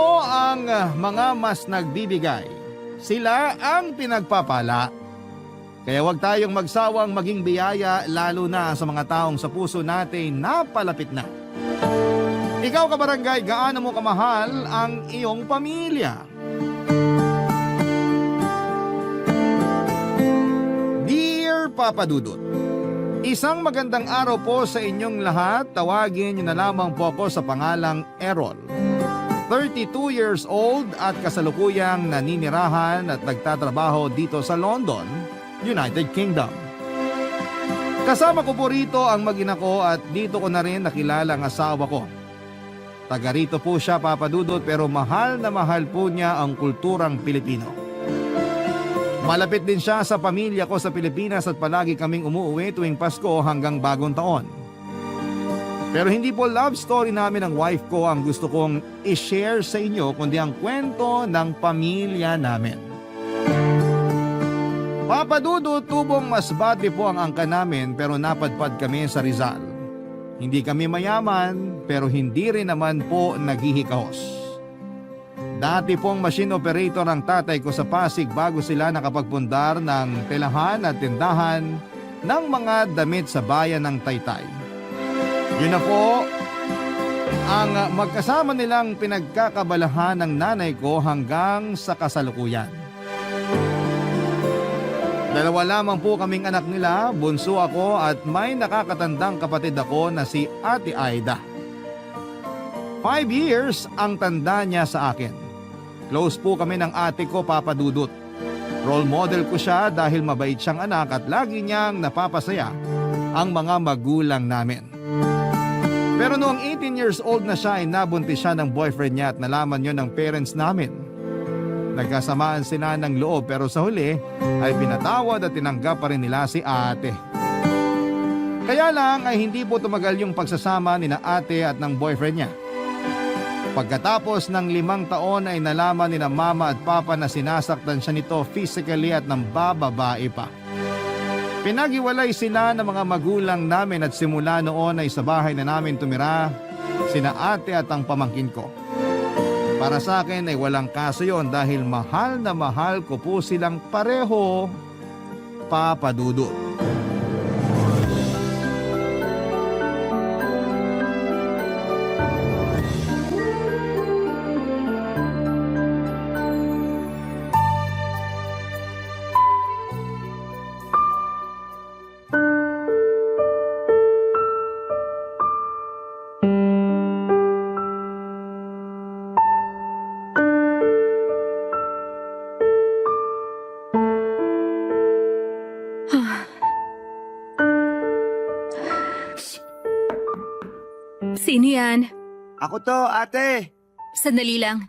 po ang mga mas nagbibigay. Sila ang pinagpapala. Kaya huwag tayong magsawang maging biyaya lalo na sa mga taong sa puso natin napalapit na. Ikaw kabarangay, gaano mo kamahal ang iyong pamilya? Dear Papa Dudut, isang magandang araw po sa inyong lahat. Tawagin niyo na lamang po ako sa pangalang Errol. 32 years old at kasalukuyang naninirahan at nagtatrabaho dito sa London, United Kingdom. Kasama ko po rito ang mag-ina ko at dito ko na rin nakilala ang asawa ko. Taga rito po siya, Papa Dudut, pero mahal na mahal po niya ang kulturang Pilipino. Malapit din siya sa pamilya ko sa Pilipinas at palagi kaming umuwi tuwing Pasko hanggang Bagong Taon. Pero hindi po love story namin ng wife ko ang gusto kong i-share sa inyo, kundi ang kwento ng pamilya namin. Papa Dudut, tubong masbate po ang angka namin pero napadpad kami sa Rizal. Hindi kami mayaman pero hindi rin naman po naghihikahos. Dati pong machine operator ang tatay ko sa Pasig bago sila nakapagpundar ng telahan at tindahan ng mga damit sa bayan ng Taytay. Yun na po ang magkasama nilang pinagkakabalahan ng nanay ko hanggang sa kasalukuyan. Dalawa lamang po kaming anak nila, bunso ako at may nakakatandang kapatid ako na si Ate Aida. 5 years ang tanda niya sa akin. Close po kami ng ate ko, Papa Dudut. Role model ko siya dahil mabait siyang anak at lagi niyang napapasaya ang mga magulang namin. Pero noong 18 years old na siya ay nabuntis siya ng boyfriend niya at nalaman yun ng parents namin. Nagkasamaan sila ng loob pero sa huli ay pinatawad at tinanggap pa rin nila si ate. Kaya lang ay hindi po tumagal yung pagsasama ni na ate at ng boyfriend niya. Pagkatapos ng 5 taon ay nalaman ni na mama at papa na sinasaktan siya nito physically at ng bababae pa. Pinaghiwalay sila ng mga magulang namin at simula noon ay sa bahay na namin tumira sina ate at ang pamangkin ko. Para sa akin ay walang kaso yon dahil mahal na mahal ko po silang pareho, Papa Dudut. Sino yan? Ako to, ate. Sandali lang.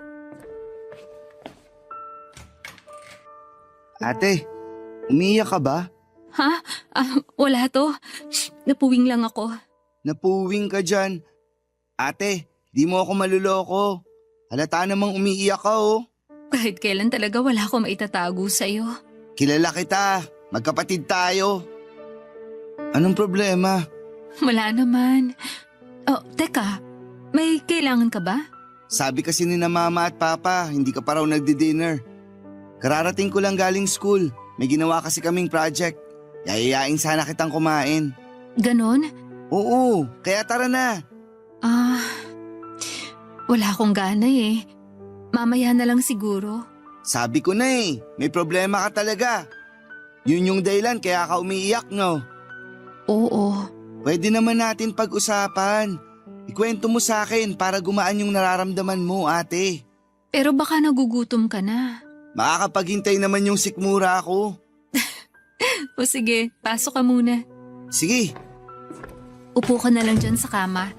Ate, umiiyak ka ba? Ha? Wala to. Shh, napuwing lang ako. Napuwing ka dyan. Ate, di mo ako maluloko. Halata namang umiiyak ka oh. Kahit kailan talaga wala akong maitatago sa'yo. Kilala kita. Magkapatid tayo. Anong problema? Wala naman. Oh, teka. May kailangan ka ba? Sabi kasi ni na mama at papa, hindi ka pa raw nagdi-dinner. Kararating ko lang galing school. May ginawa kasi kaming project. Yayayain sana kitang kumain. Ganon? Oo, kaya tara na. Wala akong gana eh. Mamaya na lang siguro. Sabi ko na eh, may problema ka talaga. Yun yung dahilan kaya ka umiiyak no. Oo. Pwede naman natin pag-usapan. Ikwento mo sa akin para gumaan yung nararamdaman mo, ate. Pero baka nagugutom ka na. Makakapaghintay naman yung sikmura ko. O sige, pasok ka muna. Sige. Upo ka na lang dyan sa kama.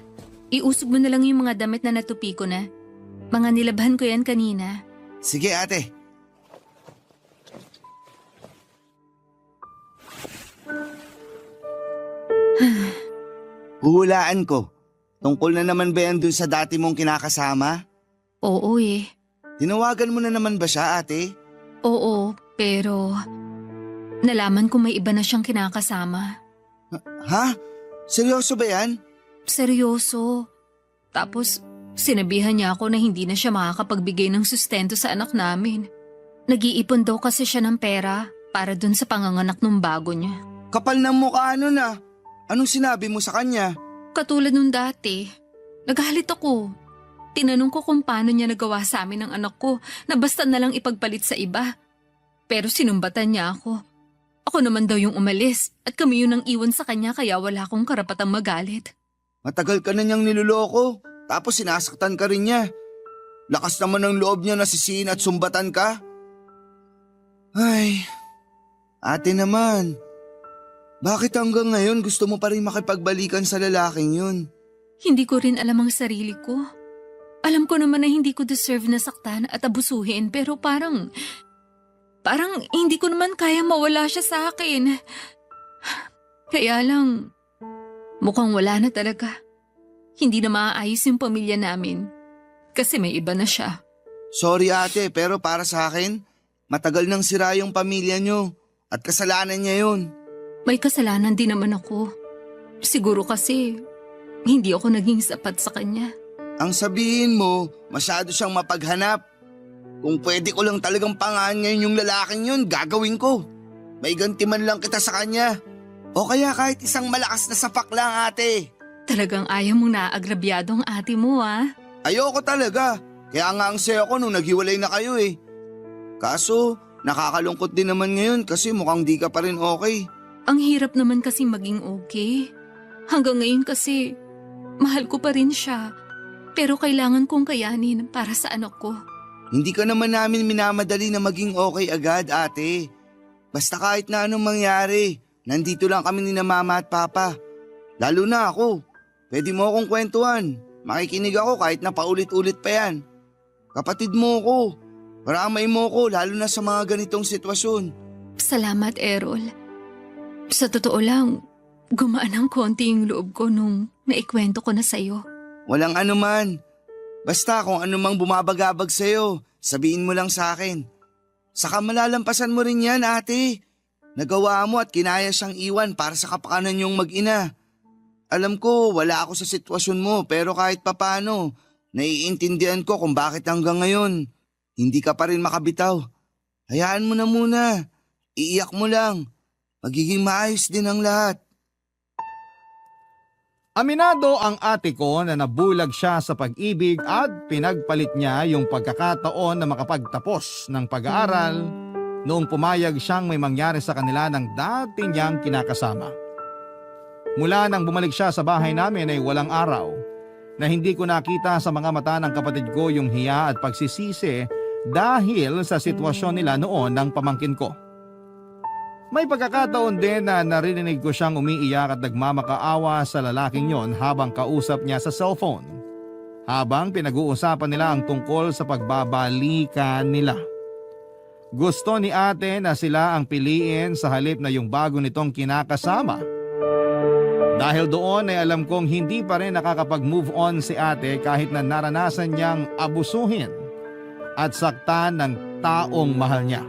Iusog mo na lang yung mga damit na natupi ko na. Mga nilabhan ko yan kanina. Sige, ate. Huhulaan ko. Tungkol na naman ba yan dun sa dati mong kinakasama? Oo eh. Tinawagan mo na naman ba siya, ate? Oo, pero nalaman ko may iba na siyang kinakasama. Ha? Seryoso ba yan? Seryoso. Tapos Sinabihan niya ako na hindi na siya makakapagbigay ng sustento sa anak namin. Nag-iipon daw kasi siya ng pera para dun sa panganganak ng bago niya. Kapal ng mukha na. Anong sinabi mo sa kanya? Katulad nung dati, nagalit ako. Tinanong ko kung paano niya nagawa sa amin ng anak ko na basta na lang ipagpalit sa iba. Pero sinumbatan niya ako. Ako naman daw yung umalis at kami yun ang iwan sa kanya kaya wala akong karapatang magalit. Matagal ka na niyang niloloko, tapos sinasaktan ka rin niya. Lakas naman ng loob niya na sisihin at sumbatan ka. Ay, ate naman. Bakit hanggang ngayon gusto mo pa rin makipagbalikan sa lalaking yun? Hindi ko rin alam ang sarili ko. Alam ko naman na hindi ko deserve na saktan at abusuhin pero parang hindi ko naman kaya mawala siya sa akin. Kaya lang, mukhang wala na talaga. Hindi na maaayos yung pamilya namin kasi may iba na siya. Sorry ate, pero para sa akin, matagal nang sira yung pamilya niyo at kasalanan niya yun. May kasalanan din naman ako. Siguro kasi hindi ako naging sapat sa kanya. Ang sabihin mo, masyado siyang mapaghanap. Kung pwede ko lang talagang pangahan ngayon yung lalaking yun, gagawin ko. May ganti man lang kita sa kanya. O kaya kahit isang malakas na sapak lang ate. Talagang ayaw mong naagrabyado ang ate mo Ayoko talaga. Kaya nga ang saya ko nung naghiwalay na kayo eh. Kaso, nakakalungkot din naman ngayon kasi mukhang di ka pa rin okay. Ang hirap naman kasi maging okay. Hanggang ngayon kasi, mahal ko pa rin siya. Pero kailangan kong kayanin para sa anak ko. Hindi ka naman namin minamadali na maging okay agad ate. Basta kahit na anong mangyari, nandito lang kami ni na mama at papa. Lalo na ako. Pwede mo akong kwentuhan. Makikinig ako kahit na paulit-ulit pa yan. Kapatid mo ko. Paramay mo ko lalo na sa mga ganitong sitwasyon. Salamat, Errol. Sa totoo lang, gumaan ng konti yung loob ko nung naikwento ko na sa'yo. Walang anuman. Basta kung anumang bumabagabag sa'yo, sabihin mo lang sa akin. Saka malalampasan mo rin yan ate. Nagawa mo at kinaya siyang iwan para sa kapakanan niyong mag-ina. Alam ko wala ako sa sitwasyon mo pero kahit papano, naiintindihan ko kung bakit hanggang ngayon hindi ka pa rin makabitaw. Hayaan mo na muna. Iiyak mo lang. Magiging maayos din ang lahat. Aminado ang ate ko na nabulag siya sa pag-ibig at pinagpalit niya yung pagkakataon na makapagtapos ng pag-aaral noong pumayag siyang may mangyari sa kanila ng dati niyang kinakasama. Mula nang bumalik siya sa bahay namin ay walang araw na hindi ko nakita sa mga mata ng kapatid ko yung hiya at pagsisisi dahil sa sitwasyon nila noon ng pamangkin ko. May pagkakataon din na narinig ko siyang umiiyak at nagmamakaawa sa lalaking yon habang kausap niya sa cellphone. Habang pinag-uusapan nila ang tungkol sa pagbabalikan nila. Gusto ni ate na sila ang piliin sa halip na yung bago nitong kinakasama. Dahil doon ay alam kong hindi pa rin nakakapag-move on si ate kahit na naranasan niyang abusuhin at saktan ng taong mahal niya.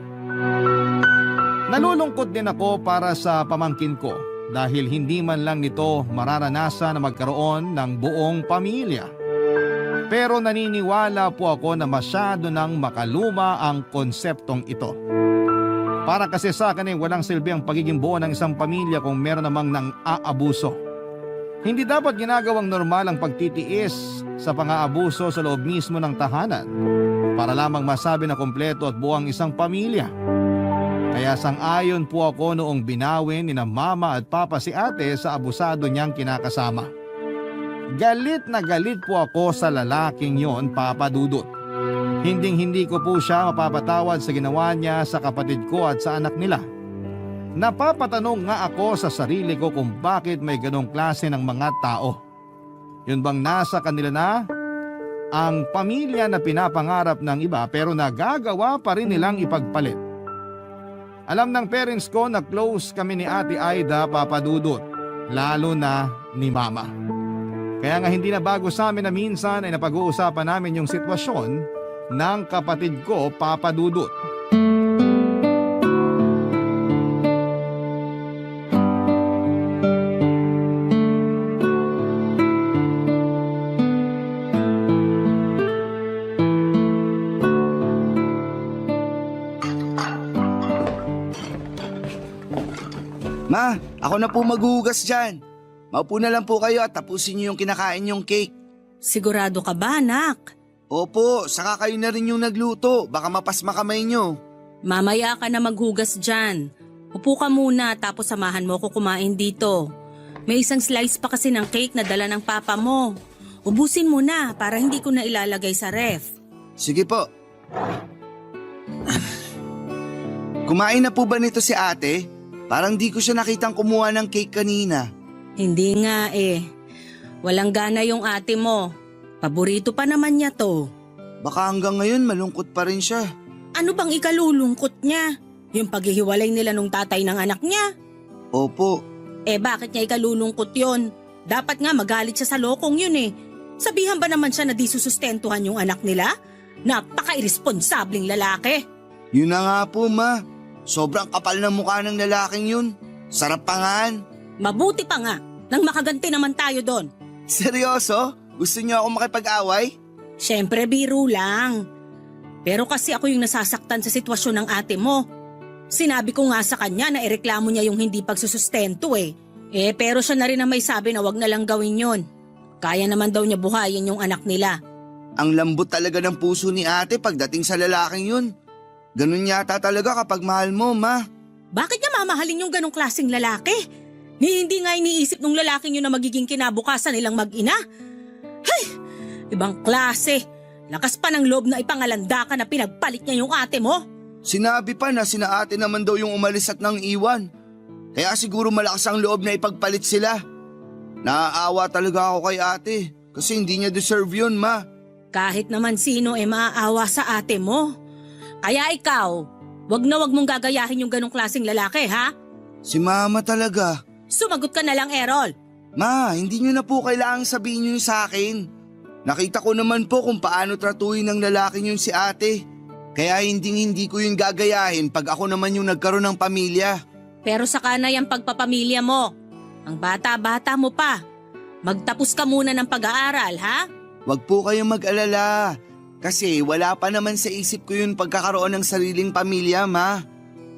Nalulungkot din ako para sa pamangkin ko dahil hindi man lang nito mararanasan na magkaroon ng buong pamilya. Pero naniniwala po ako na masyado nang makaluma ang konseptong ito. Para kasi sa akin ay walang silbi ang pagiging buo ng isang pamilya kung meron namang nang aabuso. Hindi dapat ginagawang normal ang pagtitiis sa pang-aabuso sa loob mismo ng tahanan para lamang masabi na kompleto at buo ang isang pamilya. Kaya sang-ayon po ako noong binawin ni na mama at papa si ate sa abusado niyang kinakasama. Galit na galit po ako sa lalaking yon, Papa Dudut. Hinding-hindi ko po siya mapapatawad sa ginawa niya sa kapatid ko at sa anak nila. Napapatanong nga ako sa sarili ko kung bakit may ganong klase ng mga tao. Yun bang nasa kanila na ang pamilya na pinapangarap ng iba pero nagagawa pa rin nilang ipagpalit. Alam ng parents ko na close kami ni Ate Aida, Papa Dudut, lalo na ni Mama. Kaya nga hindi na bago sa amin na minsan ay napag-uusapan namin yung sitwasyon ng kapatid ko, Papa Dudut. Ma, ako na po maghuhugas dyan. Maupo na lang po kayo at tapusin niyo yung kinakain yung cake. Sigurado ka ba, anak? Opo, saka kayo na rin yung nagluto. Baka mapasma kamay niyo. Mamaya ka na maghugas dyan. Upo ka muna tapos samahan mo ko kumain dito. May isang slice pa kasi ng cake na dala ng papa mo. Ubusin mo na para hindi ko na ilalagay sa ref. Sige po. Kumain na po ba nito si ate? Parang di ko siya nakitang kumuha ng cake kanina. Hindi nga eh. Walang gana yung ate mo. Paborito pa naman niya to. Baka hanggang ngayon malungkot pa rin siya. Ano bang ikalulungkot niya? Yung paghihiwalay nila nung tatay ng anak niya? Opo. Eh bakit niya ikalulungkot yon? Dapat nga magalit siya sa lokong yun eh. Sabihan ba naman siya na di susustentuhan yung anak nila? Napaka-irresponsabling lalaki. Yun na nga po, ma. Sobrang kapal ng mukha ng lalaking yun. Sarap pangaan. Mabuti pa nga, nang makaganti naman tayo doon. Seryoso? Gusto niyo ako makipag-away? Siyempre biro lang. Pero kasi ako yung nasasaktan sa sitwasyon ng ate mo. Sinabi ko nga sa kanya na ireklamo niya yung hindi pagsusustento eh. Pero siya na rin ang may sabi na wag na lang gawin yon. Kaya naman daw niya buhayin yung anak nila. Ang lambot talaga ng puso ni ate pagdating sa lalaking yun. Ganun yata talaga kapag mahal mo, ma. Bakit niya mamahalin yung ganong klaseng lalaki? Hindi nga iniisip nung lalaking yun na magiging kinabukasan nilang mag-ina. Hay! Ibang klase. Lakas pa ng loob na ipangalanda ka na pinagpalit niya yung ate mo. Sinabi pa na sina ate naman daw yung umalis at nang iwan. Kaya siguro malakas ang loob na ipagpalit sila. Naaawa talaga ako kay ate kasi hindi niya deserve yun, ma. Kahit naman sino maaawa sa ate mo. Kaya ikaw, wag na wag mong gagayahin yung ganong klaseng lalaki, ha? Si mama talaga. Sumagot ka na lang, Errol. Ma, hindi niyo na po kailangang sabihin yun sa akin. Nakita ko naman po kung paano tratuhin ng lalaking yun si ate. Kaya hindi ko yun gagayahin pag ako naman yung nagkaroon ng pamilya. Pero saka na yung pagpapamilya mo. Ang bata-bata mo pa. Magtapos ka muna ng pag-aaral, ha? Wag po kayong mag-alala. Kasi wala pa naman sa isip ko yun pagkakaroon ng sariling pamilya, ma.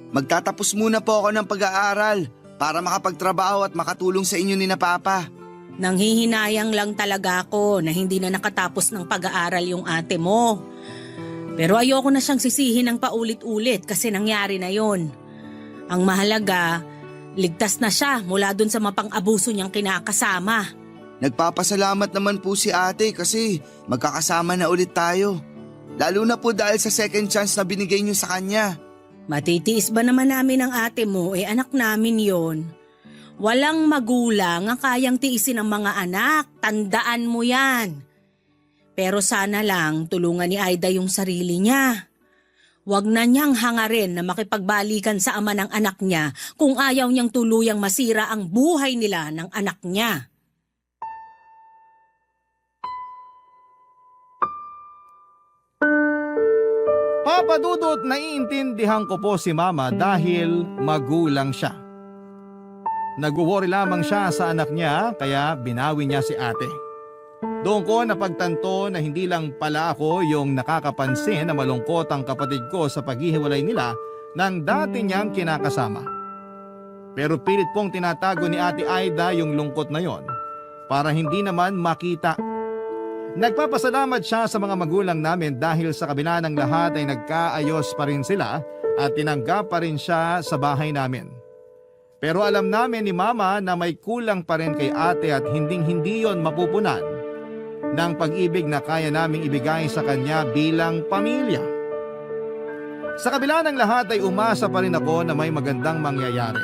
Magtatapos muna po ako ng pag-aaral para makapagtrabaho at makatulong sa inyo ni na papa. Nanghihinayang lang talaga ako na hindi na nakatapos ng pag-aaral yung ate mo. Pero ayoko na siyang sisihin ng paulit-ulit kasi nangyari na yon. Ang mahalaga, ligtas na siya mula dun sa mapang-abuso niyang kinakasama. Nagpapasalamat naman po si ate kasi magkakasama na ulit tayo. Lalo na po dahil sa second chance na binigay niyo sa kanya. Matitiis ba naman namin ang ate mo? Anak namin yon. Walang magulang ang kayang tiisin ang mga anak. Tandaan mo yan. Pero sana lang tulungan ni Aida yung sarili niya. Huwag na niyang hangarin na makipagbalikan sa ama ng anak niya kung ayaw niyang tuluyang masira ang buhay nila ng anak niya. Papa Dudut, naiintindihan ko po si Mama dahil magulang siya. Nag-worry lamang siya sa anak niya kaya binawi niya si ate. Doon ko napagtanto na hindi lang pala ako yung nakakapansin na malungkot ang kapatid ko sa paghihiwalay nila ng dati niyang kinakasama. Pero pilit pong tinatago ni Ate Aida yung lungkot na yon para hindi naman makita. Nagpapasalamat siya sa mga magulang namin dahil sa kabila ng lahat ay nagkaayos pa rin sila at tinanggap pa rin siya sa bahay namin. Pero alam namin ni Mama na may kulang pa rin kay ate at hinding-hindi yon mapupunan ng pag-ibig na kaya naming ibigay sa kanya bilang pamilya. Sa kabila ng lahat ay umasa pa rin ako na may magandang mangyayari.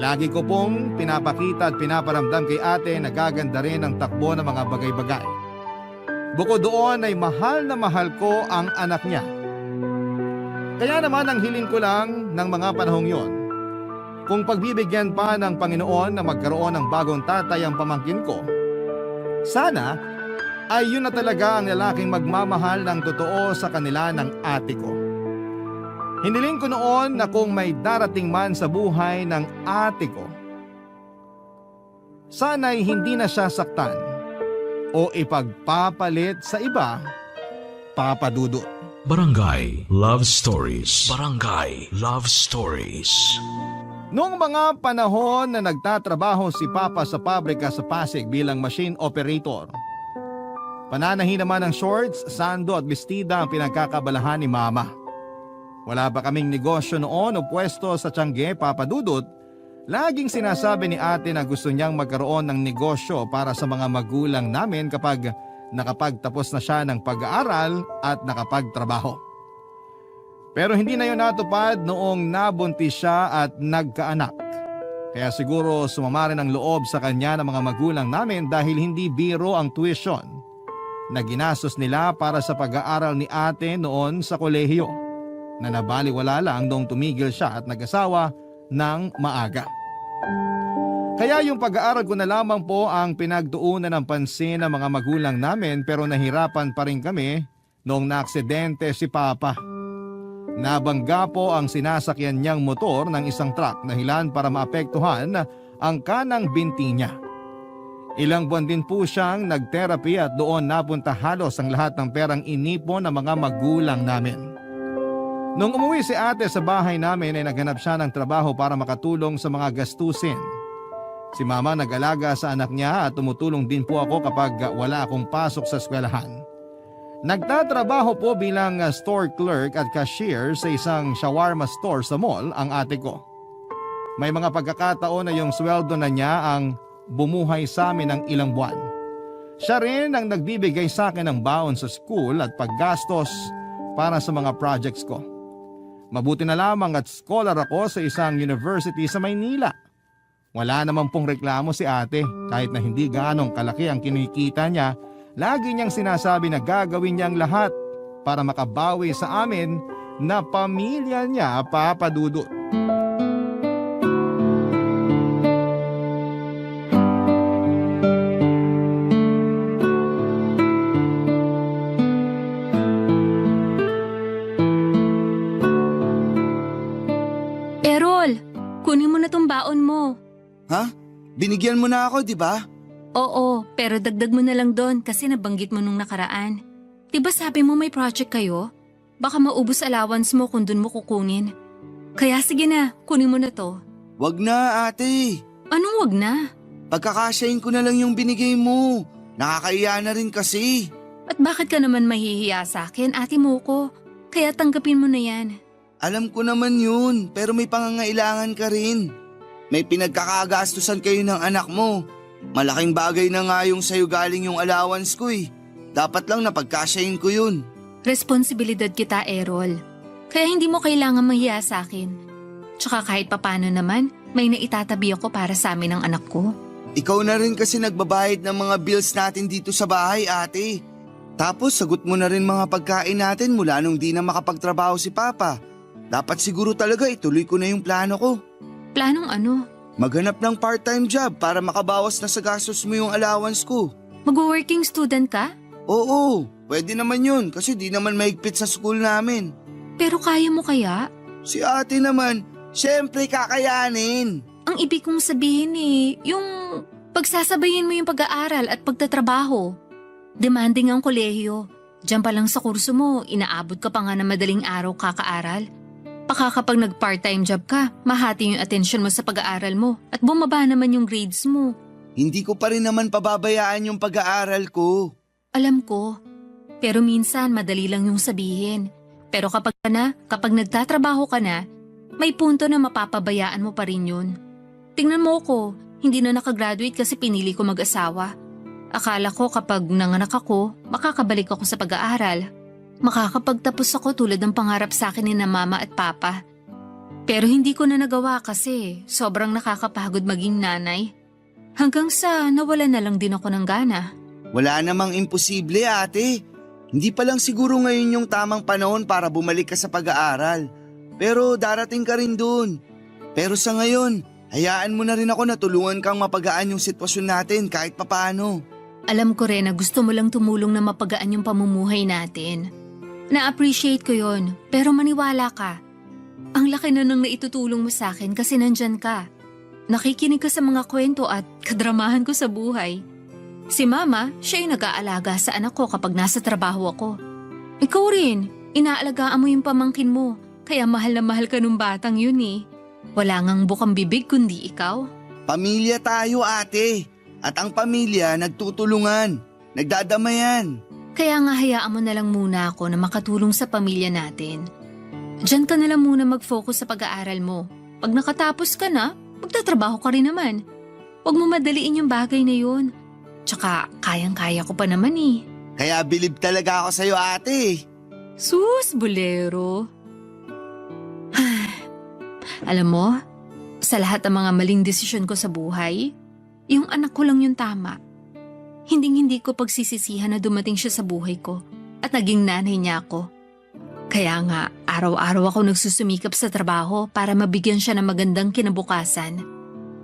Lagi ko pong pinapakita at pinaparamdam kay ate na gaganda rin ang takbo ng mga bagay-bagay. Bukod doon ay mahal na mahal ko ang anak niya. Kaya naman ang hiling ko lang ng mga panahong yon, kung pagbibigyan pa ng Panginoon na magkaroon ng bagong tatay ang pamangkin ko, sana ay yun na talaga ang lalaking magmamahal ng totoo sa kanila ng ate ko. Hiniling ko noon na kung may darating man sa buhay ng ate ko, sana'y hindi na siya saktan o ipagpapalit sa iba, Papa Dudut. Barangay Love Stories. Barangay Love Stories. Noong mga panahon na nagtatrabaho si Papa sa pabrika sa Pasig bilang machine operator, pananahi naman ng shorts, sando at bestida ang pinagkakabalahan ni Mama. Wala ba kaming negosyo noon o pwesto sa Tiangge, Papa Dudut? Laging sinasabi ni ate na gusto niyang magkaroon ng negosyo para sa mga magulang namin kapag nakapagtapos na siya ng pag-aaral at nakapagtrabaho. Pero hindi na yun natupad noong nabuntis siya at nagkaanak. Kaya siguro sumama rin ang loob sa kanya ng mga magulang namin dahil hindi biro ang tuition na ginastos nila para sa pag-aaral ni ate noon sa kolehiyo na nabaliwala lang noong tumigil siya at nag-asawa ng maaga. Kaya yung pag-aaral ko na lamang po ang pinagtuunan ng pansin ng mga magulang namin pero nahirapan pa rin kami noong naaksidente si Papa. Nabangga po ang sinasakyan niyang motor ng isang truck dahilan para maapektuhan ang kanang binti niya. Ilang buwan din po siyang nag-therapy at doon napunta halos ang lahat ng perang inipon ng mga magulang namin. Nung umuwi si ate sa bahay namin ay naghanap siya ng trabaho para makatulong sa mga gastusin. Si Mama nag-alaga sa anak niya at tumutulong din po ako kapag wala akong pasok sa eskwelahan. Nagtatrabaho po bilang store clerk at cashier sa isang shawarma store sa mall ang ate ko. May mga pagkakataon na yung sweldo na niya ang bumuhay sa amin ng ilang buwan. Siya rin ang nagbibigay sa akin ng baon sa school at paggastos para sa mga projects ko. Mabuti na lamang at scholar ako sa isang university sa Maynila. Wala naman pong reklamo si ate kahit na hindi ganong kalaki ang kinikita niya. Lagi niyang sinasabi na gagawin niyang lahat para makabawi sa amin na pamilya niya, Papa Dudut. Errol, kunin mo na tong baon mo. Ha? Binigyan mo na ako, di ba? Oo, pero dagdag mo na lang doon kasi nabanggit mo nung nakaraan. Diba sabi mo may project kayo? Baka maubos allowance mo kung dun mo kukunin. Kaya sige na, kunin mo na to. Wag na, ate. Anong wag na? Pagkakasyahin ko na lang yung binigay mo. Nakakaiya na rin kasi. At bakit ka naman mahihiya sa akin, ate mo ko? Kaya tanggapin mo na yan. Alam ko naman yun, pero may pangangailangan ka rin. May pinagkakagastusan kayo ng anak mo. Malaking bagay na nga yung sa'yo galing yung allowance ko eh. Dapat lang napagkasyahin ko yun. Responsibilidad kita, Errol. Kaya hindi mo kailangan mahiya sa akin. Tsaka kahit papano naman, may naitatabi ako para sa amin ng anak ko. Ikaw na rin kasi nagbabayad ng mga bills natin dito sa bahay, ate. Tapos sagot mo na rin mga pagkain natin mula nung di na makapagtrabaho si Papa. Dapat siguro talaga ituloy ko na yung plano ko. Planong ano? Maghanap ng part-time job para makabawas na sa gastos mo yung allowance ko. Mag-working student ka? Oo, pwede naman yun kasi di naman mahigpit sa school namin. Pero kaya mo kaya? Si ate naman, syempre kakayanin. Ang ibig kong sabihin yung pagsasabayin mo yung pag-aaral at pagtatrabaho. Demanding ang kolehiyo. Diyan pa lang sa kurso mo, inaabot ka pa nga na madaling araw kakaaral. Baka kapag nag-part-time job ka, mahati yung atensyon mo sa pag-aaral mo at bumaba naman yung grades mo. Hindi ko pa rin naman pababayaan yung pag-aaral ko. Alam ko, pero minsan madali lang yung sabihin. Pero kapag nagtatrabaho ka na, may punto na mapapabayaan mo pa rin yun. Tingnan mo ko, hindi na nakagraduate kasi pinili ko mag-asawa. Akala ko kapag nanganak ako, makakabalik ako sa pag-aaral. Makakapagtapos ako tulad ng pangarap sa akin ni na Mama at Papa. Pero hindi ko na nagawa kasi sobrang nakakapagod maging nanay. Hanggang sa nawala na lang din ako ng gana. Wala namang imposible, ate. Hindi pa lang siguro ngayon yung tamang panahon para bumalik ka sa pag-aaral. Pero darating ka rin dun. Pero sa ngayon, hayaan mo na rin ako na tulungan kang mapagaan yung sitwasyon natin kahit papaano. Alam ko rin na gusto mo lang tumulong na mapagaan yung pamumuhay natin. Na-appreciate ko yon, pero maniwala ka. Ang laki na nang naitutulong mo sa akin kasi nandyan ka. Nakikinig ka sa mga kwento at kadramahan ko sa buhay. Si Mama, siya yung nag-aalaga sa anak ko kapag nasa trabaho ako. Ikaw rin, inaalagaan mo yung pamangkin mo, kaya mahal na mahal ka nung batang yun eh. Wala ngang bukang bibig kundi ikaw. Pamilya tayo ate. At ang pamilya nagtutulungan, nagdadamayan. Kaya nga hayaan mo na lang muna ako na makatulong sa pamilya natin. Diyan ka na lang muna mag-focus sa pag-aaral mo. Pag nakatapos ka na, magtatrabaho ka rin naman. Huwag mo madaliin yung bagay na yun. Tsaka kayang-kaya ko pa naman eh. Kaya bilib talaga ako sa'yo ate. Sus, bolero. Alam mo, sa lahat ng mga maling desisyon ko sa buhay, yung anak ko lang yung tama. Hinding-hindi ko pagsisisihan na dumating siya sa buhay ko at naging nanay niya ako. Kaya nga, araw-araw ako nagsusumikap sa trabaho para mabigyan siya ng magandang kinabukasan.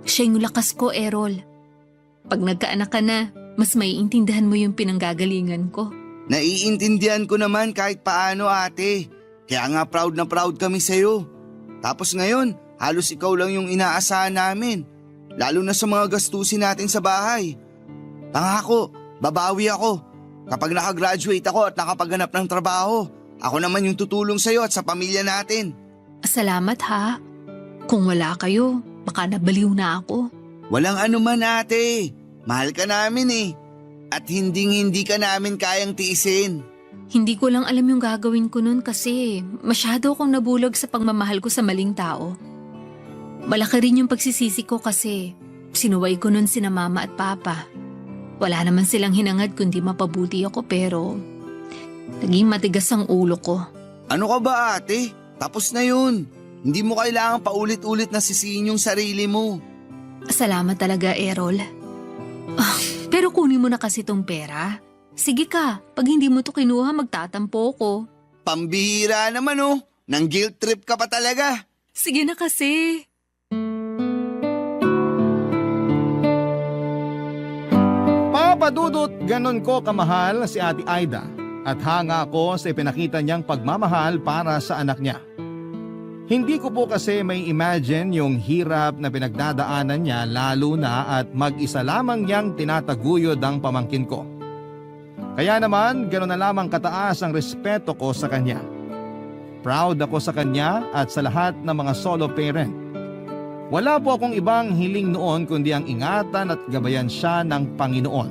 Siya yung lakas ko, Errol. Pag nagkaanak ka na, mas maiintindihan mo yung pinanggagalingan ko. Naiintindihan ko naman kahit paano ate. Kaya nga proud na proud kami sa'yo. Tapos ngayon, halos ikaw lang yung inaasahan namin. Lalo na sa mga gastusin natin sa bahay. Pangako, babawi ako. Kapag nakagraduate ako at nakapaghanap ng trabaho, ako naman yung tutulong sa'yo at sa pamilya natin. Salamat ha. Kung wala kayo, baka nabaliw na ako. Walang anuman ate. Mahal ka namin eh. At hindi ka namin kayang tiisin. Hindi ko lang alam yung gagawin ko nun kasi masyado akong nabulag sa pagmamahal ko sa maling tao. Malaki rin yung pagsisisi ko kasi sinuway ko nun sina mama at papa. Wala naman silang hinangad kundi mapabuti ako pero naging matigas ang ulo ko. Ano ka ba ate? Tapos na yun. Hindi mo kailangang paulit-ulit na sisihin yung sarili mo. Salamat talaga, Errol. Pero kunin mo na kasi tong pera. Sige ka, pag hindi mo to kinuha magtatampo ko. Pambihira naman oh. Nang guilt trip ka pa talaga. Sige na kasi. Papadudot, ganon ko kamahal si Ate Aida at hanga ako sa ipinakita niyang pagmamahal para sa anak niya. Hindi ko po kasi may imagine yung hirap na pinagdadaanan niya lalo na at mag-isa lamang niyang tinataguyod ang pamangkin ko. Kaya naman, gano'n na lamang kataas ang respeto ko sa kanya. Proud ako sa kanya at sa lahat ng mga solo parent. Wala po akong ibang hiling noon kundi ang ingatan at gabayan siya ng Panginoon.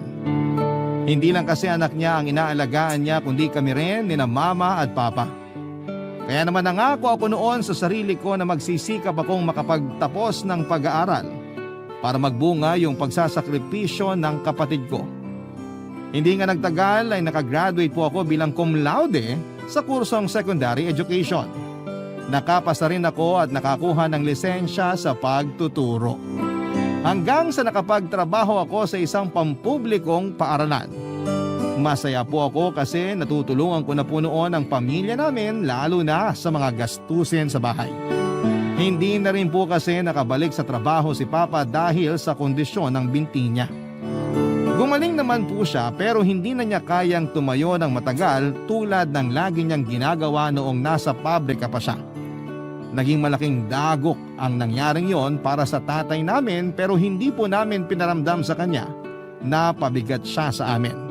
Hindi lang kasi anak niya ang inaalagaan niya kundi kami rin ni na mama at papa. Kaya naman nangako ako noon sa sarili ko na magsisikap akong makapagtapos ng pag-aaral para magbunga yung pagsasakripisyo ng kapatid ko. Hindi nga nagtagal ay nakagraduate po ako bilang cum laude sa kursong secondary education. Nakapasa rin ako at nakakuha ng lisensya sa pagtuturo. Hanggang sa nakapagtrabaho ako sa isang pampublikong paaralan. Masaya po ako kasi natutulungan ko na po noon ang pamilya namin lalo na sa mga gastusin sa bahay. Hindi na rin po kasi nakabalik sa trabaho si Papa dahil sa kondisyon ng binti niya. Gumaling naman po siya pero hindi na niya kayang tumayo ng matagal tulad ng lagi niyang ginagawa noong nasa pabrika pa siya. Naging malaking dagok ang nangyaring yon para sa tatay namin pero hindi po namin pinaramdam sa kanya na pabigat siya sa amin.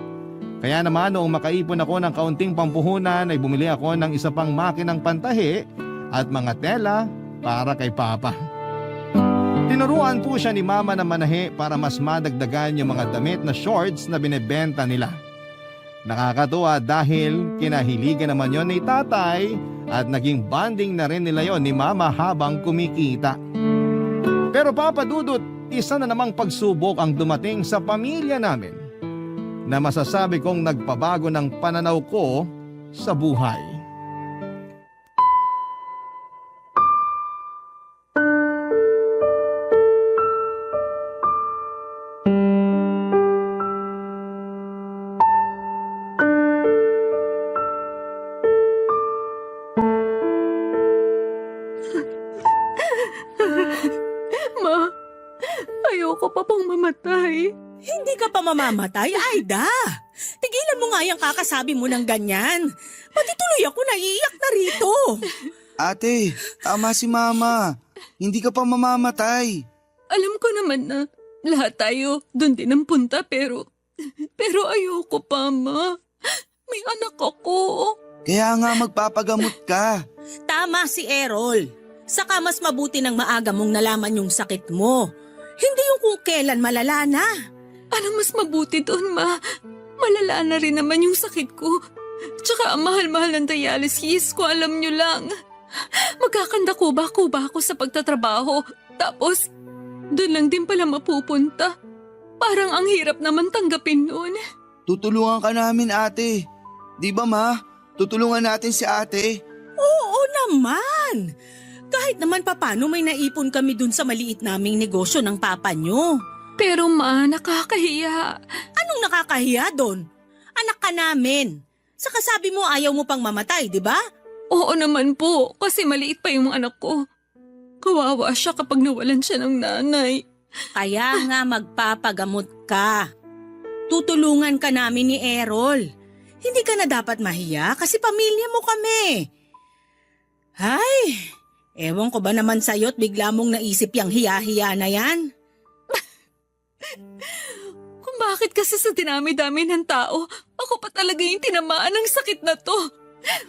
Kaya naman noong makaipon ako ng kaunting pampuhunan ay bumili ako ng isa pang makinang pantahi at mga tela para kay Papa. Tinuruan po siya ni Mama na manahi para mas madagdagan yung mga damit na shorts na binebenta nila. Nakakatuwa dahil kinahiligan naman yon ni tatay at naging bonding na rin nila yon ni Mama habang kumikita. Pero Papa Dudut, isa na namang pagsubok ang dumating sa pamilya namin na masasabi kong nagpabago ng pananaw ko sa buhay. Ma, ayoko pa pang mamatay. Hindi ka pa mamamatay, Aida. Tigilan mo nga yung kakasabi mo ng ganyan. Pati tuloy ako naiiyak na rito. Ate, tama si Mama. Hindi ka pa mamamatay. Alam ko naman na lahat tayo doon din ang punta pero ayoko pa, Ma. May anak ako. Kaya nga magpapagamot ka. Tama si Errol. Saka mas mabuti ng maaga mong nalaman yung sakit mo. Hindi yung kung kailan malala na. Ano mas mabuti doon, Ma? Malala na rin naman yung sakit ko. Tsaka ang mahal-mahal ng dialysis ko, alam nyo lang. Magkakanda kuba-kuba ako sa pagtatrabaho. Tapos, doon lang din pala mapupunta. Parang ang hirap naman tanggapin noon. Tutulungan ka namin, ate. Di ba, ma? Tutulungan natin si ate. Oo naman. Kahit naman papano may naipon kami dun sa maliit naming negosyo ng papa nyo. Pero Ma, nakakahiya. Anong nakakahiya doon? Anak ka namin. Saka sabi mo ayaw mo pang mamatay, di ba? Oo naman po, kasi maliit pa yung mga anak ko. Kawawa siya kapag nawalan siya ng nanay. Kaya nga magpapagamot ka. Tutulungan ka namin ni Errol. Hindi ka na dapat mahiya kasi pamilya mo kami. Ay, ewan ko ba naman sa'yo't bigla mong naisip yung hiya-hiya na yan? Kung bakit kasi sa dinami-dami ng tao, ako pa talaga yung tinamaan ng sakit na to.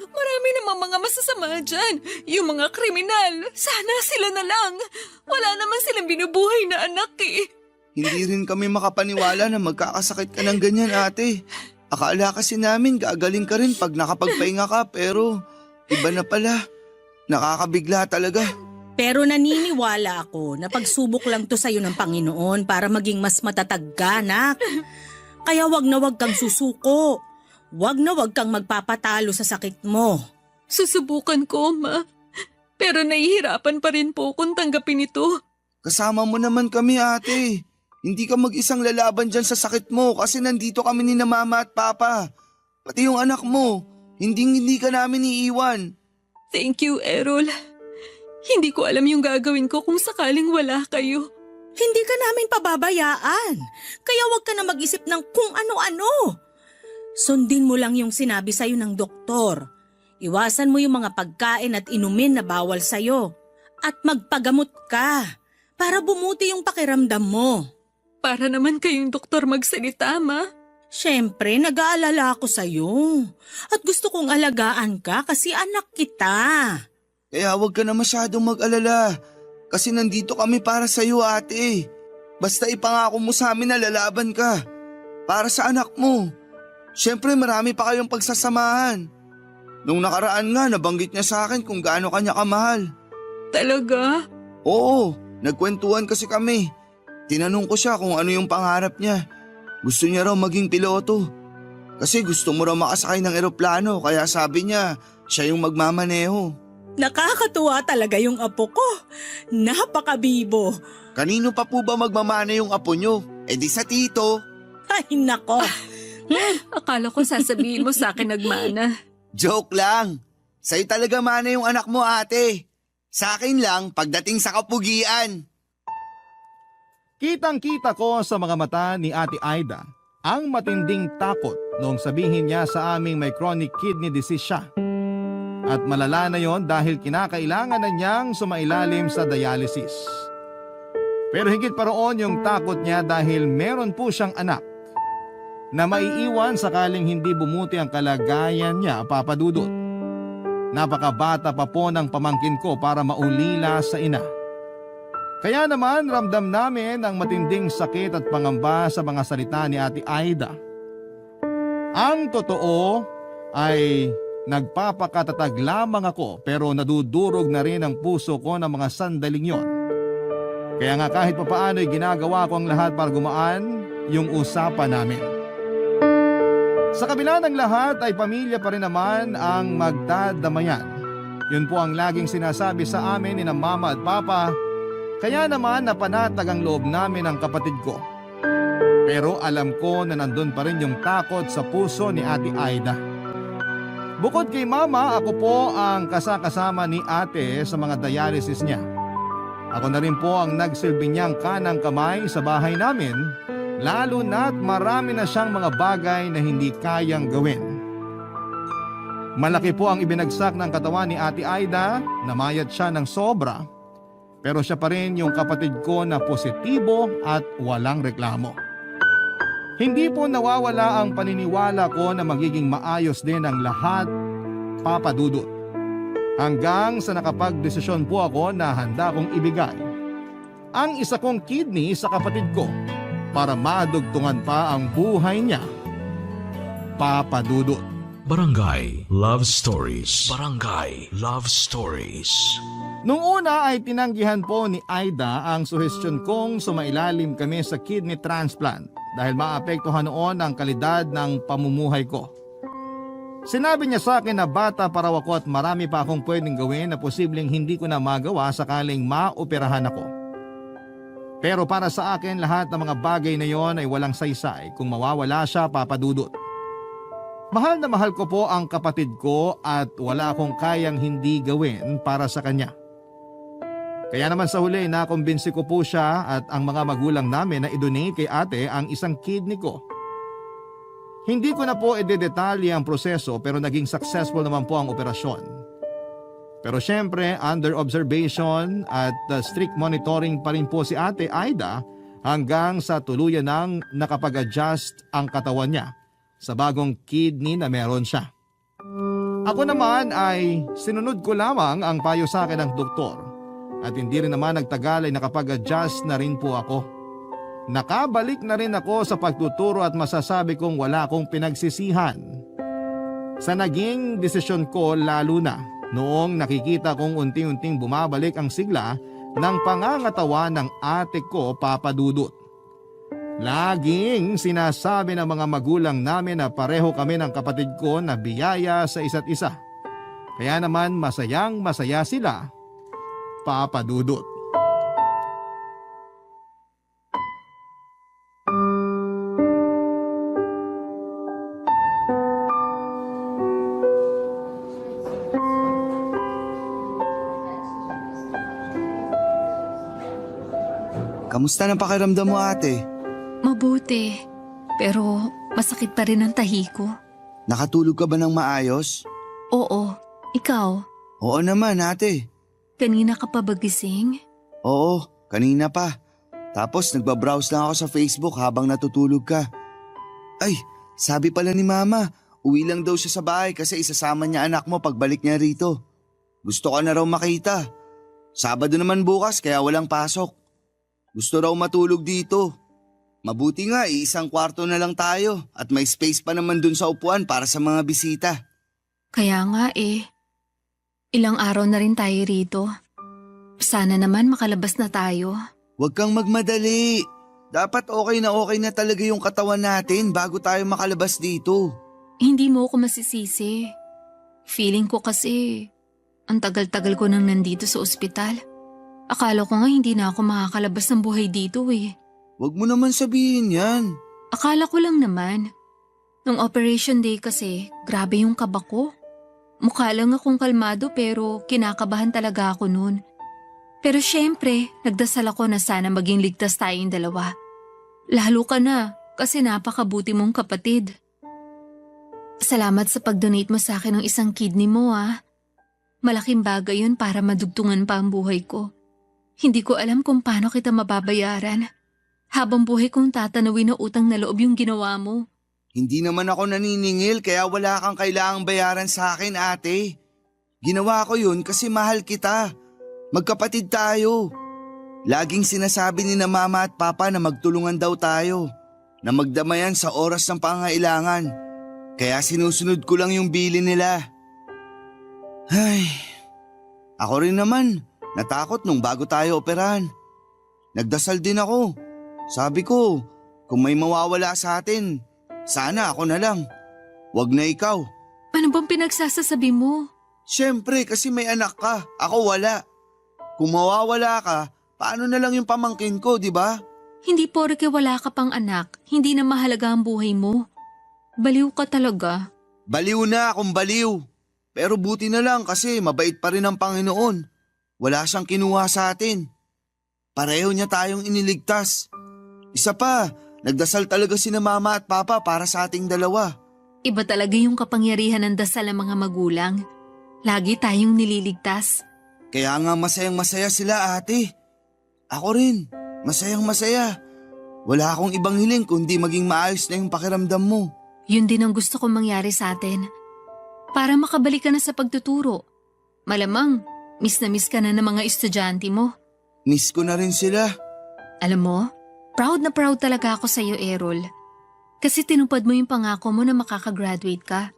Marami namang mga masasama dyan. Yung mga kriminal, sana sila na lang. Wala naman silang binubuhay na anak eh. Hindi rin kami makapaniwala na magkakasakit ka ng ganyan, ate. Akala kasi namin gagaling ka rin pag nakapagpahinga ka, pero iba na pala. Nakakabigla talaga. Pero naniniwala ako na pagsubok lang to sa'yo ng Panginoon para maging mas matatag ka, anak. Kaya wag na wag kang susuko. Wag na wag kang magpapatalo sa sakit mo. Susubukan ko, Ma. Pero nahihirapan pa rin po kung tanggapin ito. Kasama mo naman kami, ate. Hindi ka mag-isang lalaban dyan sa sakit mo kasi nandito kami ni na mama at papa. Pati yung anak mo, hindi ka namin iiwan. Thank you, Errol. Hindi ko alam yung gagawin ko kung sakaling wala kayo. Hindi ka namin pababayaan. Kaya wag ka na mag-isip ng kung ano-ano. Sundin mo lang yung sinabi sa'yo ng doktor. Iwasan mo yung mga pagkain at inumin na bawal sa'yo. At magpagamot ka para bumuti yung pakiramdam mo. Para naman kayong doktor magsalita, Ma. Siyempre, nag-aalala ako sa'yo. At gusto kong alagaan ka kasi anak kita. Kaya huwag ka na masyadong mag-alala kasi nandito kami para sa'yo, ate. Basta ipangako mo sa amin na lalaban ka para sa anak mo. Siyempre marami pa kayong pagsasamahan. Nung nakaraan nga nabanggit niya sa akin kung gaano kanya kamahal. Talaga? Oo, nagkwentuhan kasi kami. Tinanong ko siya kung ano yung pangarap niya. Gusto niya raw maging piloto. Kasi gusto mo raw makasakay ng eroplano kaya sabi niya siya yung magmamaneho. Nakakatuwa talaga yung apo ko. Napakabibo. Kanino pa po ba magmamana yung apo niyo? Eh di sa tito. Ay nako. Akala ko sasabihin mo sa akin nagmana. Joke lang. Sa'yo talaga mana yung anak mo, ate. Sa akin lang pagdating sa kapugian. Kitang-kita ko sa mga mata ni Ate Aida ang matinding takot noong sabihin niya sa aming may chronic kidney disease siya. At malala na yon dahil kinakailangan na niyang sumailalim sa dialysis. Pero higit pa roon yung takot niya dahil meron po siyang anak na maiiwan sakaling hindi bumuti ang kalagayan niya, Papa Dudut. Napakabata pa po ng pamangkin ko para maulila sa ina. Kaya naman ramdam namin ang matinding sakit at pangamba sa mga salita ni Ate Aida. Ang totoo ay nagpapakatatag lamang ako pero nadudurog na rin ang puso ko ng mga sandaling yon. Kaya nga kahit papaano ay ginagawa ko ang lahat para gumaan yung usapan namin. Sa kabila ng lahat ay pamilya pa rin naman ang magdadamayan. Yun po ang laging sinasabi sa amin ni na mama at papa. Kaya naman napanatag ang loob namin ng kapatid ko. Pero alam ko na nandun pa rin yung takot sa puso ni Ate Aida. Bukod kay mama, ako po ang kasakasama ni ate sa mga dialysis niya. Ako na rin po ang nagsilbi niyang kanang kamay sa bahay namin, lalo na't marami na siyang mga bagay na hindi kayang gawin. Malaki po ang ibinagsak ng katawan ni Ate Aida, namayat siya ng sobra. Pero siya pa rin yung kapatid ko na positibo at walang reklamo. Hindi po nawawala ang paniniwala ko na magiging maayos din ang lahat, Papa Dudut. Hanggang sa nakapagdesisyon po ako na handa kong ibigay ang isa kong kidney sa kapatid ko para madugtungan pa ang buhay niya. Papa Dudut. Barangay Love Stories. Barangay Love Stories. Nung una ay tinanggihan po ni Aida ang suhestyon kong sumailalim kami sa kidney transplant dahil maapektuhan noon ang kalidad ng pamumuhay ko. Sinabi niya sa akin na bata pa raw ako at marami pa akong pwedeng gawin na posibleng hindi ko na magawa sakaling maoperahan ako. Pero para sa akin lahat ng mga bagay na yon ay walang saysay kung mawawala siya, Papa Dudut. Mahal na mahal ko po ang kapatid ko at wala akong kayang hindi gawin para sa kanya. Kaya naman sa huli nakumbinsi ko po siya at ang mga magulang namin na i-donate kay ate ang isang kidney ko. Hindi ko na po i-detalye ang proseso pero naging successful naman po ang operasyon. Pero syempre under observation at strict monitoring pa rin po si ate Aida hanggang sa tuluyan nang nakapag-adjust ang katawan niya sa bagong kidney na meron siya. Ako naman ay sinunod ko lamang ang payo sa akin ng doktor at hindi rin naman nagtagal ay nakapag-adjust na rin po ako. Nakabalik na rin ako sa pagtuturo at masasabi kong wala akong pinagsisihan sa naging desisyon ko, lalo na noong nakikita kong unti-unting bumabalik ang sigla ng pangangatawan ng ate ko, Papa Dudut. Laging sinasabi ng mga magulang namin na pareho kami ng kapatid ko na biyaya sa isa't isa. Kaya naman masayang masaya sila, Papa Dudut. Kamusta na pakiramdam mo, ate? Mabuti, pero masakit pa rin ang tahi ko. Nakatulog ka ba ng maayos? Oo, ikaw, Oo naman, ate. kanina ka pa ba gising? Oo, kanina pa. Tapos nagbabrowse lang ako sa Facebook habang natutulog ka. Ay, sabi pala ni mama, uwi lang daw siya sa bahay kasi isasama niya anak mo pagbalik niya rito. Gusto ka na raw makita. Sabado naman bukas kaya walang pasok. Gusto raw matulog dito. Mabuti nga, isang kwarto na lang tayo at may space pa naman dun sa upuan para sa mga bisita. Kaya nga eh. Ilang araw na rin tayo rito. Sana naman makalabas na tayo. Huwag kang magmadali. Dapat okay na talaga yung katawan natin bago tayo makalabas dito. Hindi mo ako masisisi. Feeling ko kasi ang tagal-tagal ko nang nandito sa ospital. Akala ko nga hindi na ako makakalabas ng buhay dito eh. Huwag mo naman sabihin yan. Akala ko lang naman. Nung operation day kasi, grabe yung kaba ko. Mukha lang akong kalmado pero kinakabahan talaga ako noon. Pero syempre, nagdasal ako na sana maging ligtas tayong dalawa. Lalo ka na kasi napakabuti mong kapatid. Salamat sa pag-donate mo sa akin ng isang kidney mo ah. Malaking bagay yun para madugtungan pa ang buhay ko. Hindi ko alam kung paano kita mababayaran. Habang buhay kong tatanawin na utang na loob yung ginawa mo. Hindi naman ako naniningil kaya wala kang kailangang bayaran sa akin, ate. Ginawa ko yun kasi mahal kita. Magkapatid tayo. Laging sinasabi ni na mama at papa na magtulungan daw tayo. Na magdamayan sa oras ng pangailangan. Kaya sinusunod ko lang yung bilin nila. Ay, ako rin naman. Natakot nung bago tayo operahan. Nagdasal din ako. Sabi ko, kung may mawawala sa atin, sana ako na lang. Wag na ikaw. Ano bang pinagsasasabi mo? Siyempre kasi may anak ka, ako wala. Kung mawawala ka, paano na lang yung pamangkin ko, di ba? Hindi porke wala ka pang anak, hindi na mahalaga ang buhay mo. Baliw ka talaga. Baliw na akong baliw. Pero buti na lang kasi mabait pa rin ang Panginoon. Wala siyang kinuha sa atin. Pareho niya tayong iniligtas. Isa pa, nagdasal talaga sina mama at papa para sa ating dalawa. Iba talaga yung kapangyarihan ng dasal ng mga magulang. Lagi tayong nililigtas. Kaya nga masayang masaya sila, ate. Ako rin, masayang masaya. Wala akong ibang hiling kundi maging maayos na yung pakiramdam mo. Yun din ang gusto kong mangyari sa atin. Para makabalik ka na sa pagtuturo. Malamang, miss na miss ka na ng mga estudyante mo. Miss ko na rin sila. Alam mo, proud na proud talaga ako sa iyo, Errol. Kasi tinupad mo yung pangako mo na makakagraduate ka.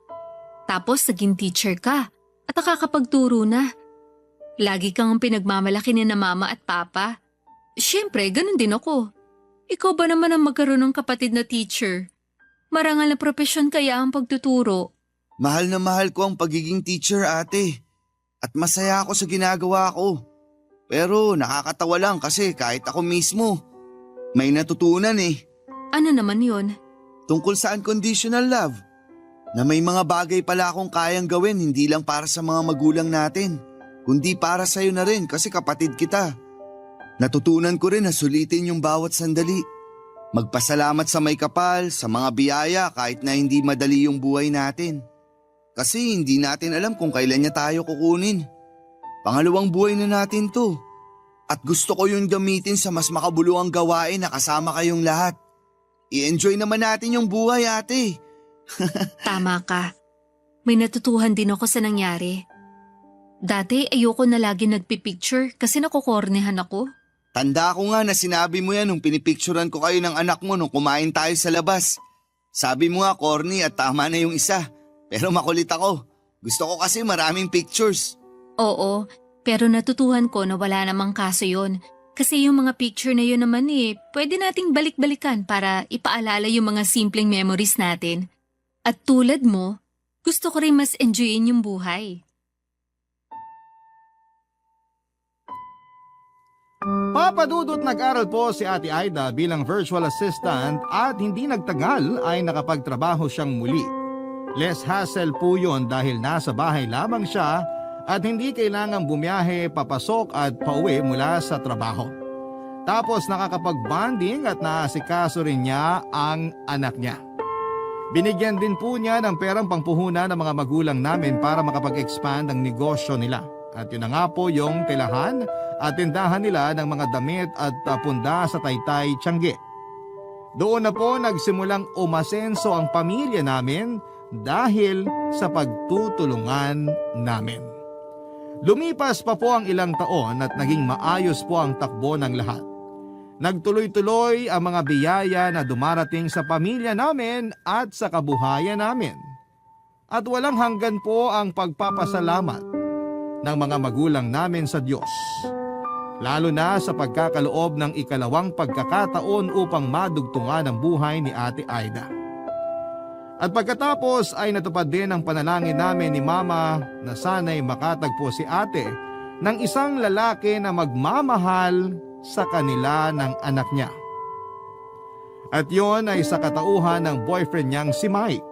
Tapos naging teacher ka at nakakapagturo na. Lagi kang pinagmamalaki ni na mama at papa. Siyempre, ganun din ako. Ikaw ba naman ang magkaroon ng kapatid na teacher? Marangal na propesyon kaya ang pagtuturo. Mahal na mahal ko ang pagiging teacher, ate. At masaya ako sa ginagawa ko. Pero nakakatawa lang kasi kahit ako mismo, may natutunan eh. Ano naman yon? Tungkol sa unconditional love. Na may mga bagay pala akong kayang gawin hindi lang para sa mga magulang natin, kundi para sa'yo na rin kasi kapatid kita. Natutunan ko rin na sulitin yung bawat sandali. Magpasalamat sa may kapal, sa mga biyaya kahit na hindi madali yung buhay natin. Kasi hindi natin alam kung kailan niya tayo kukunin. Pangalawang buhay na natin to. At gusto ko yung gamitin sa mas makabuluhang gawain na kasama kayong lahat. I-enjoy naman natin yung buhay, ate. Tama ka. May natutuhan din ako sa nangyari. Dati ayoko na lagi nagpipicture kasi nakukornehan ako. Tanda ko nga na sinabi mo yan nung pinipicturan ko kayo ng anak mo nung kumain tayo sa labas. Sabi mo nga corny at tama na yung isa. Pero makulit ako. Gusto ko kasi maraming pictures. Oo, pero natutuhan ko na wala namang kaso yon. Kasi yung mga picture na yun naman pwede nating balik-balikan para ipaalala yung mga simpleng memories natin. At tulad mo, gusto ko rin mas enjoyin yung buhay. Papadudot nag-aral po si Ate Aida bilang virtual assistant at hindi nagtagal ay nakapagtrabaho siyang muli. Less hassle po yun dahil nasa bahay lamang siya at hindi kailangang bumiyahe, papasok at pauwi mula sa trabaho. Tapos nakakapag-bonding at naasikaso rin niya ang anak niya. Binigyan din po niya ng perang pangpuhunan ng mga magulang namin para makapag-expand ang negosyo nila. At yun na nga po yung tilahan at tindahan nila ng mga damit at punda sa Taytay, Tiangge. Doon na po nagsimulang umasenso ang pamilya namin dahil sa pagtutulungan namin. Lumipas pa po ang ilang taon at naging maayos po ang takbo ng lahat. Nagtuloy-tuloy ang mga biyaya na dumarating sa pamilya namin at sa kabuhayan namin. At walang hanggan po ang pagpapasalamat ng mga magulang namin sa Diyos. Lalo na sa pagkakaloob ng ikalawang pagkakataon upang madugtungan ang buhay ni Ate Aida. At pagkatapos ay natupad din ang panalangin namin ni Mama na sana'y makatagpo si Ate ng isang lalaki na magmamahal sa kanila ng anak niya. At yon ay sa katauhan ng boyfriend niyang si Mike.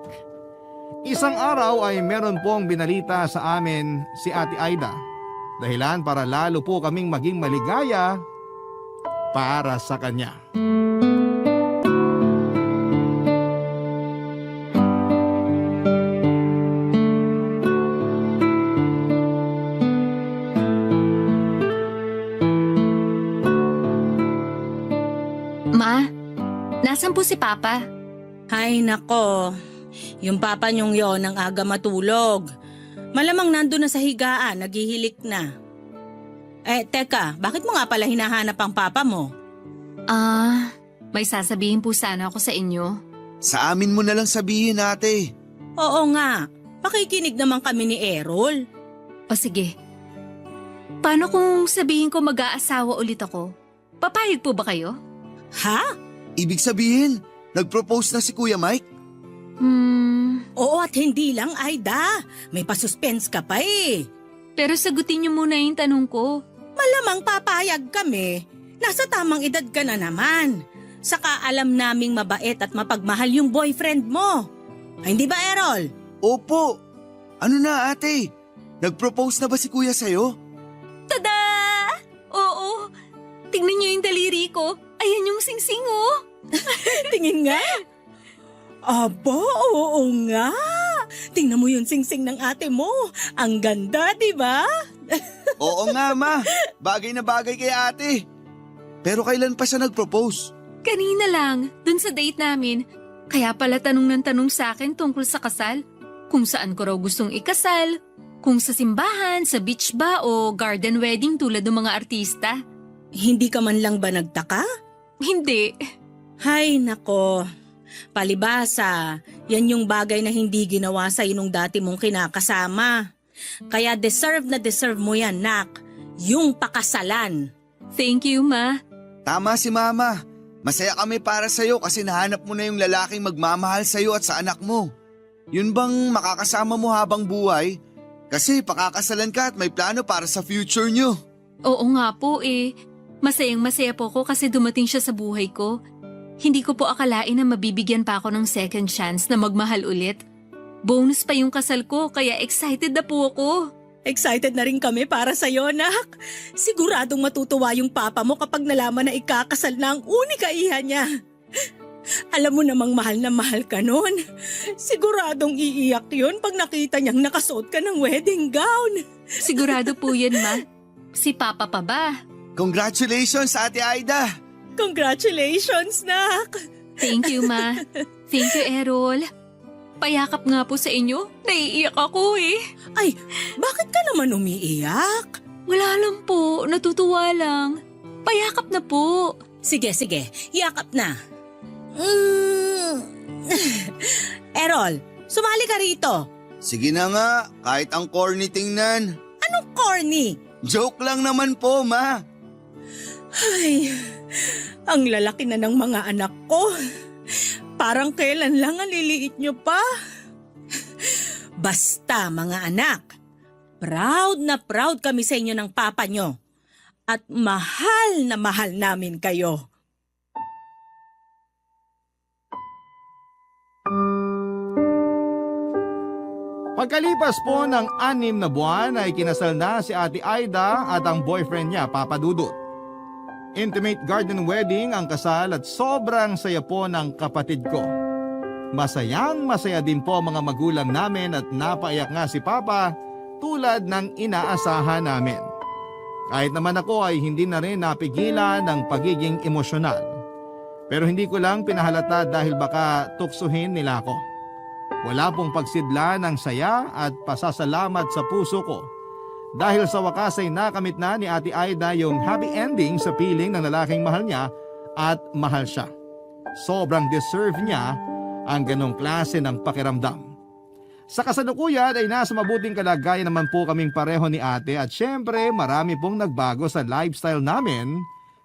Isang araw ay meron pong binalita sa amin si Ate Aida. Dahilan para lalo po kaming maging maligaya para sa kanya. Ma, nasan po si Papa? Ay nako, yung papa niyong yon ang aga matulog. Malamang nandun na sa higaan, naghihilik na. Teka, bakit mo nga pala hinahanap ang papa mo? May sasabihin po sana ako sa inyo. Sa amin mo na lang sabihin, ate. Oo nga, makikinig naman kami ni Errol. O sige. Paano kung sabihin ko mag-aasawa ulit ako? Papayag po ba kayo? Ha? Ibig sabihin, nag-propose na si Kuya Mike? Oo at hindi lang, Aida. May pasuspense ka pa eh. Pero sagutin niyo muna yung tanong ko. Malamang papayag kami. Nasa tamang edad ka na naman. Saka alam naming mabait at mapagmahal yung boyfriend mo. Ay, hindi ba, Errol? Opo. Ano na, ate? Nag-propose na ba si Kuya sa'yo? Tada! Oo. Tingnan niyo yung daliri ko. Ayan yung singsing oh. Tingin nga. Aba, oo nga. Tingnan mo yung singsing ng ate mo. Ang ganda, di ba? Oo nga, ma. Bagay na bagay kay ate. Pero kailan pa siya nag-propose? Kanina lang, dun sa date namin. Kaya pala tanong ng tanong sa akin tungkol sa kasal. Kung saan ko raw gustong ikasal. Kung sa simbahan, sa beach ba o garden wedding tulad ng mga artista? Hindi ka man lang ba nagtaka? Hindi. Hay nako, palibasa, yan yung bagay na hindi ginawa sa nung dati mong kinakasama. Kaya deserve na deserve mo yan, nak. Yung pakasalan. Thank you, Ma. Tama si Mama. Masaya kami para sa'yo kasi nahanap mo na yung lalaking magmamahal sa'yo at sa anak mo. Yun bang makakasama mo habang buhay? Kasi pakakasalan ka at may plano para sa future nyo. Oo nga po eh. Masayang-masaya po ako kasi dumating siya sa buhay ko. Hindi ko po akalain na mabibigyan pa ako ng second chance na magmahal ulit. Bonus pa yung kasal ko kaya excited na po ako. Excited na rin kami para sa'yo, nak. Siguradong matutuwa yung papa mo kapag nalaman na ikakasal na ang unika iha niya. Alam mo namang mahal na mahal ka nun. Siguradong iiyak yun pag nakita niyang nakasuot ka ng wedding gown. Sigurado po yan, Ma. Si Papa pa ba? Congratulations, Ate Aida! Congratulations, nak. Thank you, Ma. Thank you, Errol. Payakap nga po sa inyo. Naiiyak ako eh. Ay, bakit ka naman umiiyak? Wala lang po. Natutuwa lang. Payakap na po. Sige, yakap na. Errol, sumali ka rito. Sige na nga, kahit ang corny tingnan. Anong corny? Joke lang naman po, Ma. Ay, ang lalaki na ng mga anak ko. Parang kailan lang ang liliit nyo pa. Basta mga anak, proud na proud kami sa inyo ng papa nyo. At mahal na mahal namin kayo. Pagkalipas po ng 6 na buwan ay kinasal na si Ate Aida at ang boyfriend niya, Papa Dudut. Intimate garden wedding ang kasal at sobrang saya po ng kapatid ko. Masayang masaya din po mga magulang namin at napaiyak nga si Papa tulad ng inaasahan namin. Kahit naman ako ay hindi na rin napigilan ng pagiging emosyonal. Pero hindi ko lang pinahalata dahil baka tuksuhin nila ako. Wala pong pagsidla ng saya at pasasalamat sa puso ko. Dahil sa wakas ay nakamit na ni Ate Aida yung happy ending sa piling ng lalaking mahal niya at mahal siya. Sobrang deserve niya ang ganong klase ng pakiramdam. Sa kasalukuyan ay nasa mabuting kalagayan naman po kaming pareho ni ate at syempre marami pong nagbago sa lifestyle namin.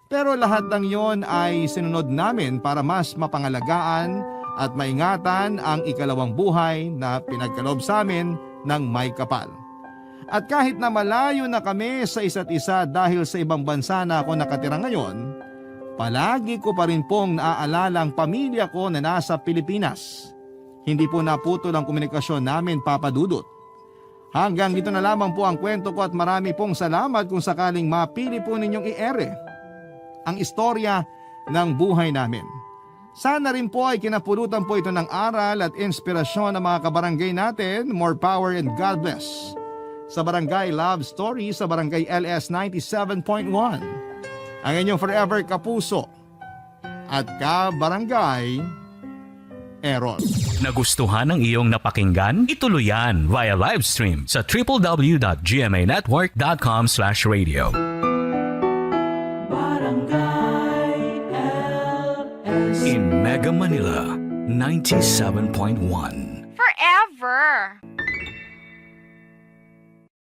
Pero lahat ng yon ay sinunod namin para mas mapangalagaan at maingatan ang ikalawang buhay na pinagkaloob sa amin ng may kapal. At kahit na malayo na kami sa isa't isa dahil sa ibang bansa na ako nakatira ngayon, palagi ko pa rin pong naaalala ang pamilya ko na nasa Pilipinas. Hindi po naputol ang komunikasyon namin, Papa Dudut. Hanggang dito na lamang po ang kwento ko at marami pong salamat kung sakaling mapili po ninyong i-ere ang istorya ng buhay namin. Sana rin po ay kinapulutan po ito ng aral at inspirasyon ng mga kabarangay natin. More power and God bless. Sa Barangay Love Story sa Barangay LS 97.1. Ang inyong forever kapuso at kabarangay Errol. Nagustuhan ng iyong napakinggan? Ituloy yan via live stream sa www.gmanetwork.com/radio. In Mega Manila, 97.1. Forever.